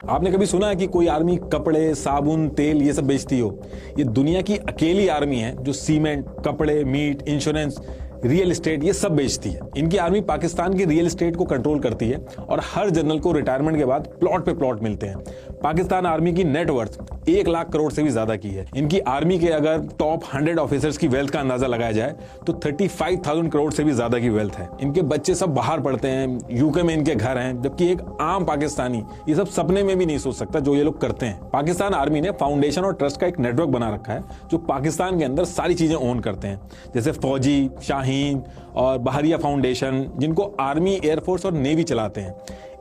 आपने कभी सुना है कि कोई आर्मी कपड़े, साबुन, तेल ये सब बेचती हो? ये दुनिया की अकेली आर्मी है जो सीमेंट, कपड़े, मीट, इंश्योरेंस, रियल एस्टेट ये सब बेचती है। इनकी आर्मी पाकिस्तान की रियल एस्टेट को कंट्रोल करती है और हर जनरल को रिटायरमेंट के बाद प्लॉट पे प्लॉट मिलते हैं। पाकिस्तान आर्मी की नेटवर्थ 1 लाख करोड़ से भी ज्यादा की है। इनकी आर्मी के अगर टॉप 100 ऑफिसर्स की वेल्थ का अंदाजा लगाया जाए तो 35,000 करोड़ से भी ज्यादा की वेल्थ है। इनके बच्चे सब बाहर पढ़ते हैं, यूके में इनके घर हैं, जबकि एक आम पाकिस्तानी ये सब सपने में भी नहीं सोच सकता जो ये लोग करते हैं। पाकिस्तान आर्मी ने फाउंडेशन और ट्रस्ट का एक नेटवर्क बना रखा है जो पाकिस्तान के अंदर सारी चीजें ओन करते हैं, जैसे फौजी, शाहीन और बहरिया फाउंडेशन, जिनको आर्मी, एयरफोर्स और नेवी चलाते हैं।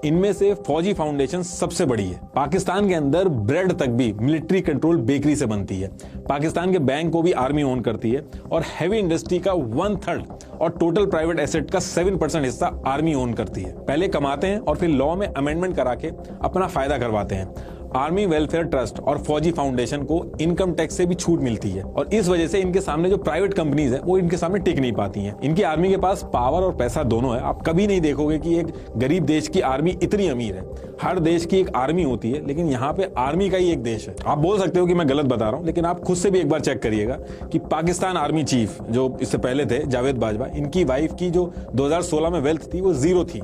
इनमें से फौजी फाउंडेशन सबसे बड़ी है। पाकिस्तान के अंदर ब्रेड तक भी मिलिट्री कंट्रोल बेकरी से बनती है। पाकिस्तान के बैंक को भी आर्मी ओन करती है और हैवी इंडस्ट्री का 1/3 और टोटल प्राइवेट एसेट का 7% हिस्सा आर्मी ओन करती है। पहले कमाते हैं और फिर लॉ में अमेंडमेंट करा के अपना फायदा करवाते हैं। आर्मी वेलफेयर ट्रस्ट और फौजी फाउंडेशन को इनकम टैक्स से भी छूट मिलती है और इस वजह से इनके सामने जो प्राइवेट कंपनीज है वो इनके सामने टिक नहीं पाती हैं। इनकी आर्मी के पास पावर और पैसा दोनों है। आप कभी नहीं देखोगे कि एक गरीब देश की आर्मी इतनी अमीर है। हर देश की एक आर्मी होती है, लेकिन यहाँ पे आर्मी का ही एक देश है। आप बोल सकते हो कि मैं गलत बता रहा हूँ, लेकिन आप खुद से भी एक बार चेक करिएगा कि पाकिस्तान आर्मी चीफ जो इससे पहले थे, जावेद बाजवा, इनकी वाइफ की जो 2016 में वेल्थ थी वो 0 थी।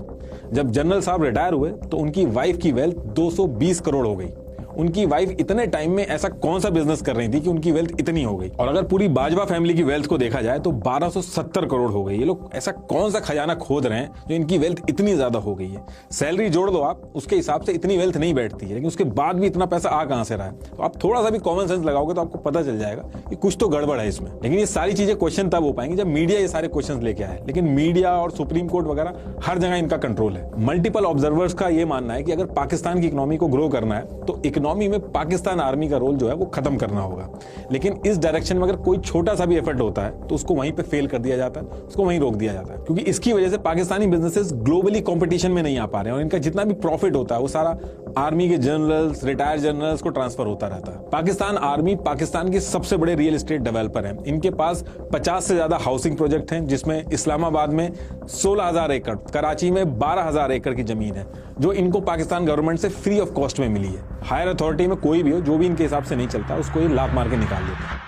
जब जनरल साहब रिटायर हुए तो उनकी वाइफ की वेल्थ 220 करोड़ हो गई। उनकी वाइफ इतने टाइम में ऐसा कौन सा बिजनेस कर रही थी कि उनकी वेल्थ इतनी हो गई? और अगर पूरी बाजवा फैमिली की वेल्थ को देखा जाए तो 1270 करोड़ हो गई। ये लोग ऐसा कौन सा खजाना खोद रहे हैं जो इनकी वेल्थ इतनी ज्यादा हो गई है? सैलरी जोड़ दो आप, उसके हिसाब से इतनी वेल्थ नहीं बैठती है, लेकिन उसके बाद भी इतना पैसा आ कहां से रहा है? तो आप थोड़ा सा भी कॉमन सेंस लगाओगे तो आपको पता चल जाएगा कि कुछ तो गड़बड़ है इसमें। लेकिन ये सारी चीजें क्वेश्चन तब हो पाएंगी जब मीडिया ये सारे क्वेश्चन लेके आए। लेकिन मीडिया और सुप्रीम कोर्ट वगैरह हर जगह इनका कंट्रोल है। मल्टीपल ऑब्जर्वर्स का ये मानना है कि अगर पाकिस्तान की इकोनॉमी को ग्रो करना है तो इकोनॉमी में पाकिस्तान आर्मी का रोल जो है वो खत्म करना होगा। लेकिन इस डायरेक्शन में अगर कोई छोटा सा भी एफर्ट होता है तो उसको वहीं पे फेल कर दिया जाता है, उसको वहीं रोक दिया जाता है, क्योंकि इसकी वजह से पाकिस्तानी बिजनेसेस ग्लोबली कंपटीशन में नहीं आ पा रहे हैं और इनका जितना भी प्रॉफिट होता है वो सारा आर्मी के जनरल्स, रिटायर्ड जनरल्स को ट्रांसफर होता रहता है। पाकिस्तान आर्मी पाकिस्तान के सबसे बड़े रियल एस्टेट डेवलपर है। इनके पास 50 से ज्यादा हाउसिंग प्रोजेक्ट हैं, जिसमें इस्लामाबाद में 16,000 एकड़, कराची में 12,000 एकड़ की जमीन है जो इनको पाकिस्तान गवर्नमेंट से फ्री ऑफ कॉस्ट में मिली है। हायर अथॉरिटी में कोई भी हो, जो भी इनके हिसाब से नहीं चलता उसको ये लात मार के निकाल देता है।